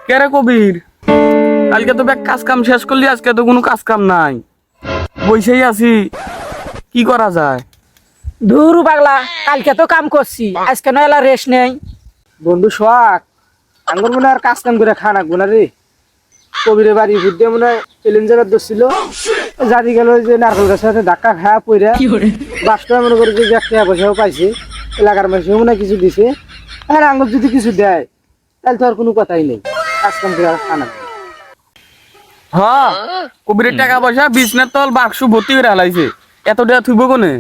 কেরে কবির, কালকে তো ব্যাগ কাজ কাম শেষ করলি, আজকে তো কোনো কাজ কাম নাই, বসেই আছি, কি করা যায়? ধুর পাগলা, কালকে তো কাম করছি, আজকে নয়লা রেস্ট নেই। বন্ধু সোহাগ, আঙ্গুর মনে আর কাজ কাম করে খানা গোনা রে। কবিরের বাড়ি বুদ্ধে মনে হয় এলেঞ্জারের দোষ ছিল, জাতি গেল যে নারকেল গাছের সাথে ধাক্কা খাওয়া পইরা বাসটা মনে করে যে একটা পয়সাও পাইছে, এলাকার মানুষও মনে হয় কিছু দিছে। আর আঙ্গুর যদি কিছু দেয় তাহলে তো আর কোনো কথাই নেই, কাজ কাম করে আর খানা। হ্যাঁ, কবিরের টাকা পয়সা বিছনার তল বাক্স ভর্তি করে হালাইছে, এত টাকা থুইব কোনে?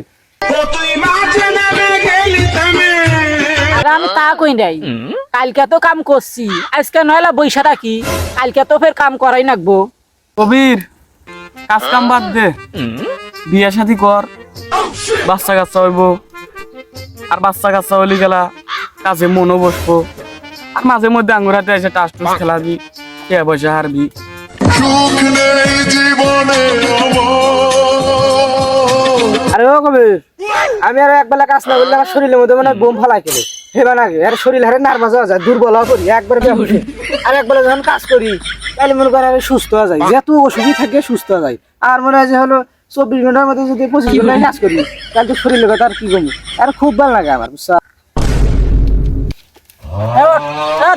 আরে আমি তা কই নাই, কালকে তো কাম করছি, আজকে নয়লা বৈশা থাকি, কালকে তো ফের কাম করাই নাকবো। কবির, কাজ কাম বাদ দে, বিয়ে শাদি কর, বাচ্চা কাচ্চা হইব, আর বাচ্চা কাচ্চা হইলে গেলা কাজে মনও বসবো, আর মাঝে মধ্যে আঙ্গুর হাতে এসে টাস টুস খেলাবি, টাকা পয়সা হারবি। আরে ও কবির, আমি আর একবেলা কাজ না করলে আমার শরীরের মধ্যে মানে বোম ফালাই খেলে হেবা নাকি, আর শরীর হারে নার্ভাস হওয়া যায়, দুর্বল হওয়া করি একবারে বেহুশে। আর একবেলা যখন কাজ করি তাহলে মনে করেন আমি সুস্থ হওয়া যায়, যেহেতু ওষুধই থাকে সুস্থ হওয়া যায়। আর মনে হয় যে হলো 24 ঘন্টার মধ্যে যদি 25 ঘন্টায় কাজ করি তাহলে তো শরীরের কথা আর কি কমু, আর খুব ভালো লাগে আমার, বুঝছো?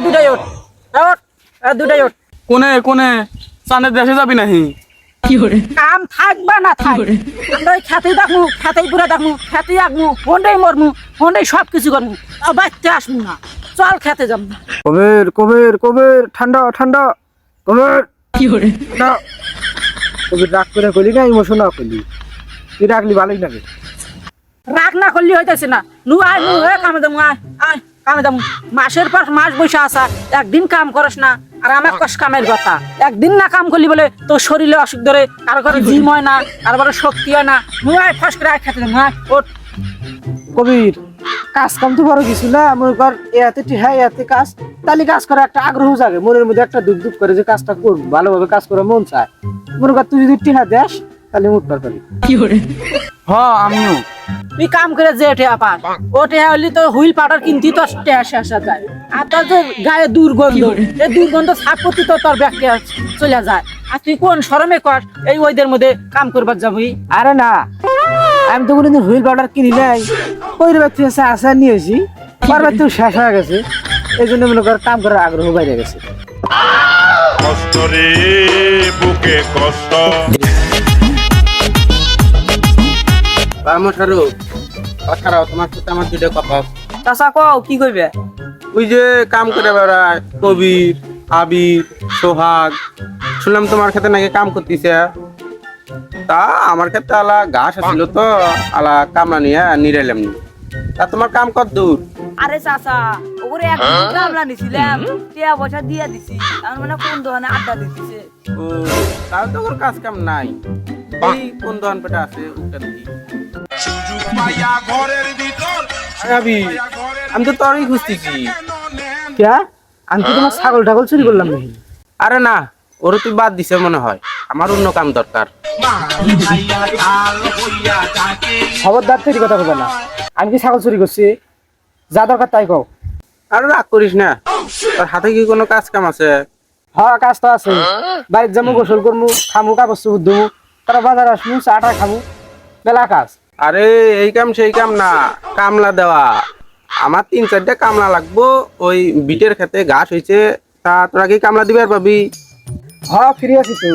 দুটাই ওঠ, দুটাই ওঠ। কোনে কোনে চাঁদের দেশে যাবি নাহি? কাম থাকবা না থাক, আমরা ওই খেতেই দেখমু, খেতেই পুরা দেখমু, খেতেই আঁকমু, ফোনটাই মরমু, ফোনটাই সব কিছু করমু, তাও বাচ্চা আসবো না, চল খেতে যাবো। কবির কবির কবির, ঠান্ডা ঠান্ডা, কবির ঠান্ডা। কবির রাগ করে করলি না ইমোশন করলি, তুই রাখলি ভালোই লাগে। রাগ না করলে হইতেছে না, নু আয় নু কামে দামু, আয় আয় কামে দামু। মাসের পর মাস বসে আসা, একদিন কাম করস না, আর আমার কষ্ট কামের কথা। একদিন না কাম করলি বলে তোর শরীরে অসুখ ধরে, কারো কারো জিম হয় না, কারো কারো শক্তি হয় না। নু আয় ফাঁস করে আয় খেতে দামু, আয় ওঠ। কবির, কাজ কাম তো বড় কিছু না, মনে কর এতে হ্যাঁ এতে কাজ, তাহলে কাজ করার একটা আগ্রহ জাগে মনের মধ্যে, একটা দুঃখ দুঃখ করে যে কাজটা করবো, ভালোভাবে কাজ করার মন চায়। মনে কর তুই যদি টিহা দেস তাহলে মুখ পার পারি। হ্যাঁ আমিও। তুই কাম করে যে টেহা পাস, ও টেহা হলি তো হুইল পাউডার কিনতি তো টেহা শেষ হয়ে যায়। আর তোর যে গায়ে দুর্গন্ধ, এই দুর্গন্ধ সাপ করতে তো তোর ব্যাগকে চলে যায়। আর তুই কোন শরমে কর এই ওইদের মধ্যে কাম করবার যাবি? আরে না, আমি তো কোনোদিন হুইল পাউডার কিনি নাই, ওই ব্যক্তি আছে আসা নিয়েছি, পরবার তো শেষ হয়ে গেছে, এই জন্য মনে কর কাম করার আগ্রহ বাইরে গেছে। কষ্ট রে বুকে কষ্ট। তোমার সাথে আমার দুটো কথা। চাচা কও কি কইবে? ওই যে কাম করে বেড়ায় কবির, আবির, সোহাগ, শুনলাম তোমার ক্ষেত্রে নাকি কাম করতেছে। তা আমার ক্ষেত্রে আলা ঘাস আছিল তো, আলা কামলা নিয়ে নিরাইলাম নি। তা তোমার কাম কত দূর? আরে চাচা, ওরে একদিন কামলা নিছিলাম, টিয়া পয়সা দিয়ে দিছি, আমার মানে কোন দোকানে আড্ডা দিতেছে। ও, তাহলে তো ওর কাজ কাম নাই। এই কোন দোকান পেটা আছে ওটা দেখি। আরে আবির, আমি তো তোরই খুঁজতেছি। ক্যা, আমি কি তোমার ছাগল টাগল চুরি করলাম নাকি? আরে না, ওর তুই বাদ দিছে মনে হয়, আমার অন্য কাম দরকার। খবরদার তৈরি কথা বলবে না, আমি কি ছাগল চুরি করছি? যা দরকার তাই কও। আরে রাগ করিস না, তোর হাতে কি কোনো কাজ কাম আছে? হ্যাঁ কাজ তো আছে, বাড়ির যাবো, গোসল করবো, খামু, কাপড় চোপড় ধুমু, তারা বাজার আসবো, চাটা খামু, বেলা কাজ। আরে এই কাম সেই কাম না, কামলা দেওয়া। আমার 3-4টা কামলা লাগবো, ওই বিটের খেতে ঘাস হয়েছে, তা তোরা কি কামলা দিবার পাবি? হ্যাঁ ফিরে আছি তো,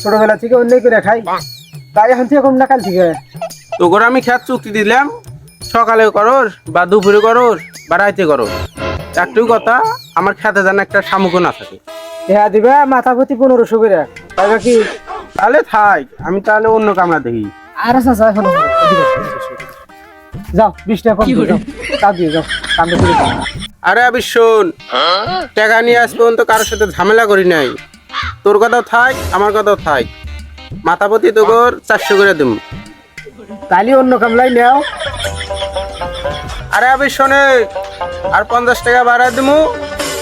ছোটবেলা থেকে অন্যায় করে খাই, তাই এখন থেকে কম না কাল থেকে। তো করে আমি খেত চুক্তি দিলাম, সকালে করস বা দুপুরে করস বা রাইতে করস, একটু কথা আমার খেতে যেন একটা শামুকও না থাকে। হ্যাঁ দিবে মাথা প্রতি 1500 করে, তাই কি? তাহলে থাক, আমি তাহলে অন্য কামলা দেখি। আরে চাচা এখন যাও, 20 টাকা কম দিয়ে যাও, তা দিয়ে যাও, কামটা করে দাও। আরে আবি শোন, টাকা নিয়ে আজ পর্যন্ত কারোর সাথে ঝামেলা করি নাই, তোর কথাও থাক আমার কথাও থাক, মাথা প্রতি তোর 400 করে দেব। তাহলে অন্য কামলাই নাও। আরে আবি শোনে, আর 50 টাকা বাড়ায় দেবো,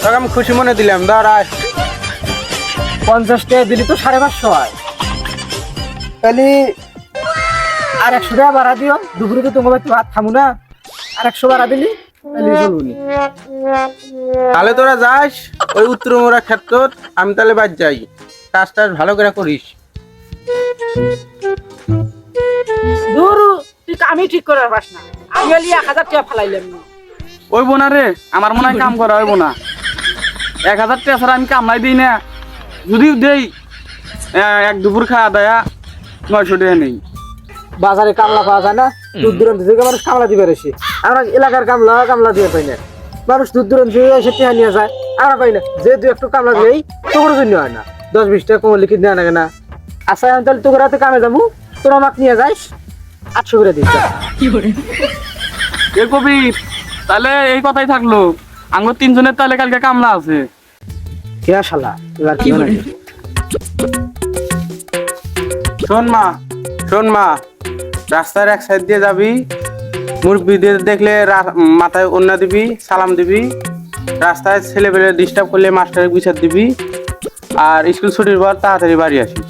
তোকে আমি খুশি মনে দিলাম। ধর আয়। 50 টাকা দিলি তো 550 হয়, তাহলে আর 100 টাকা ভাড়া দিও, দুপুরে তো তোমার তো ভাত খামু না, আর 100 ভাড়া দিলি তাহলে চলবনি। তাহলে তোরা যাস ওই উত্তরমোড়া ক্ষেত্রত, আমি তাহলে বাদ যাই, কাজটা ভালো করে করিস। দূর তুই কামই ঠিক করে পাস না, আমি হলি 1000 টাকা ফেলাইলাম না। ওই বোনা রে, আমার মনে হয় কাম করা হইব না। 1000 টাকা ছাড়া আমি কামলাই দিই না, যদিও দেই এক দুপুর খাওয়া দায়া 900 টাকা নেই। বাজারে কামলা পাওয়া যায় না, দূর দূরান্ত থেকে মানুষ কামলা দিবে এসে, আমরা এলাকার কামলা দিয়ে পাই না, মানুষ দূর দূরান্ত থেকে এসে টেহা নিয়ে যায়, আমরা পাই না। যে দু একটু কামলা দিয়েই তোর জন্য হয় না, 10-20 টাকা কমলে কি দেওয়া লাগে না। আচ্ছা আমি তাহলে তোর রাতে কামে যাবো, তোরা আমাকে নিয়ে যাইস, 800 করে দিস। এ কবির, তাহলে এই কথাই থাকলো, আঙ্গুর 3 জনের তাহলে কালকে কামলা আছে। কে শালা এবার কি করে? শোন মা, রাস্তার এক সাইড দিয়ে যাবি, মুরব্বিদের দেখলে মাথায় ওন্না দিবি, সালাম দিবি, রাস্তায় ছেলেপেলে ডিস্টার্ব করলে মাস্টারের বিচার দিবি, আর স্কুল ছুটির পর তাড়াতাড়ি বাড়ি আসিস।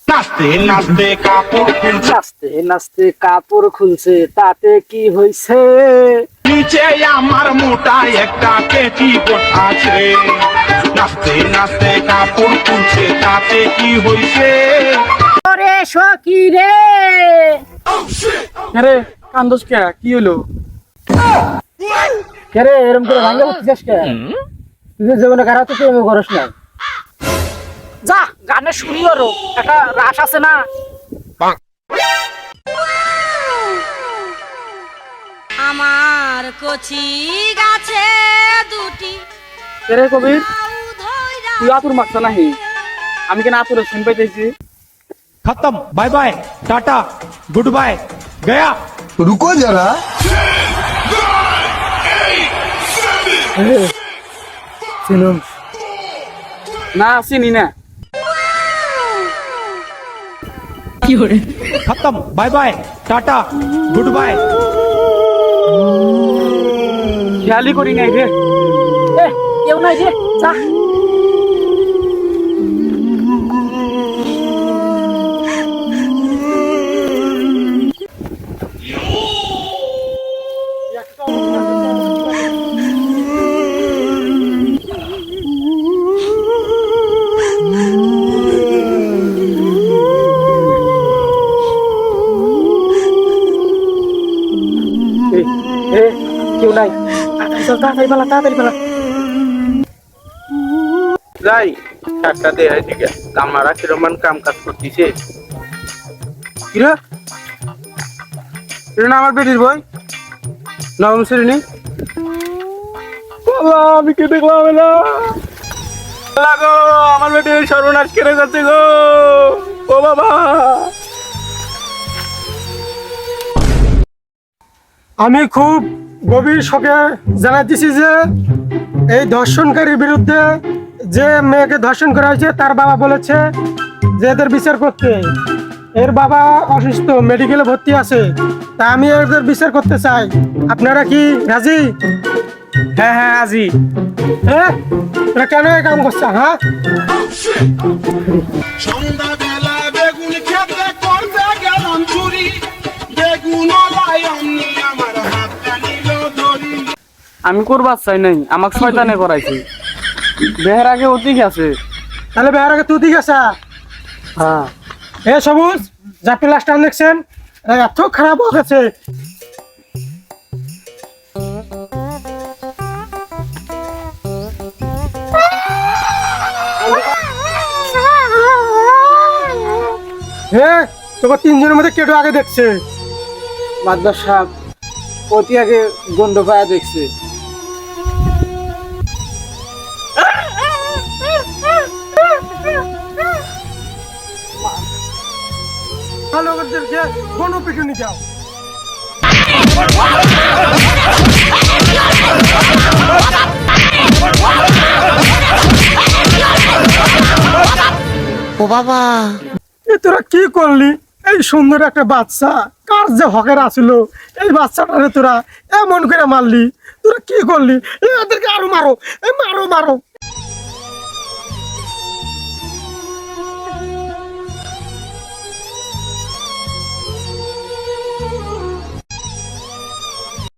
নাচতে নাচতে কাপড় খুলছে, নাচতে নাচতে কাপড় খুলছে, তাতে কি হইছে? নিচে আমার মোটা একটা পেটিকোট আছে। নাচতে নাচতে কাপড় খুলছে, তাতে কি হইছে? ওরে সখী রে, আরে কান্দোস কে, কি হলো? কে রে এরকম করে ভাঙা বলছিস কে? তুই জীবনে কারাতে তুই এমন করস না। যা গানে শুনিও, একটা রাস আছে না। আমার কচি গাছে দুটি রে কবির, তুই আতুর মারছ নাহি? আমি কেন আতুরের শুন পাইতেছি? खत्म, bye bye, ta-ta, goodbye, गया। रुको जरा। শুনুন না চিনি না। खत्म, bye bye, ta-ta, goodbye. খেয়ালই করি নাই রে। এ কেউ নাই রে, যা। কেউ নাই, তাড়াতাড়ি পালা, তাড়াতাড়ি পালা। যাই একটা দেয় দিকে, আমারা কিরমান কাম কাজ করতেছে। কিরা না আমার বেটির বই নবম শ্রেণী। আমি কে দেখলাম না, গো আমার বেটির সর্বনাশ করে যাচ্ছে গো। ও বাবা, আমি খুব গভীর শোকে জানাইতেছি যে এই ধর্ষণকারীর বিরুদ্ধে, যে মেয়েকে ধর্ষণ করা হয়েছে তার বাবা বলেছে যে এদের বিচার করতে। এর বাবা অসুস্থ, মেডিকেলে ভর্তি আছে, তা আমি এদের বিচার করতে চাই। আপনারা কি রাজি? হ্যাঁ হ্যাঁ আজি। হ্যাঁ, তোরা কেন এই কাম করছে? হ্যাঁ, সন্ধ্যাবেলা বেগুন খেতে করতে গেলাম চুরি, বেগুন অমনি আমার হাতটা নিল ধরি। আমি করবার চাই নাই, আমাকে শয়তানে করাইছে। বেহের আগে অতিক আছে। তাহলে বেহার আগে তুই ঠিক আছে? হ্যাঁ এ সবুজ, যা প্লাসটা দেখছেন এত খারাপ হয়েছে। হ্যাঁ, তোমার 3 জনের মধ্যে কেটো আগে দেখছে? মাদ্রাস সাহেব অতি আগে গন্ধ পায়া দেখছে। ভালো ওদেরকে গণপিটুনি যাও। তোরা কি করলি? এই সুন্দর একটা বাচ্চা, কার যে হকের আছিল, এই বাচ্চাটারে তোরা এমন করে মারলি। তোরা কি করলি? এদেরকে আরো মারো, মারো মারো।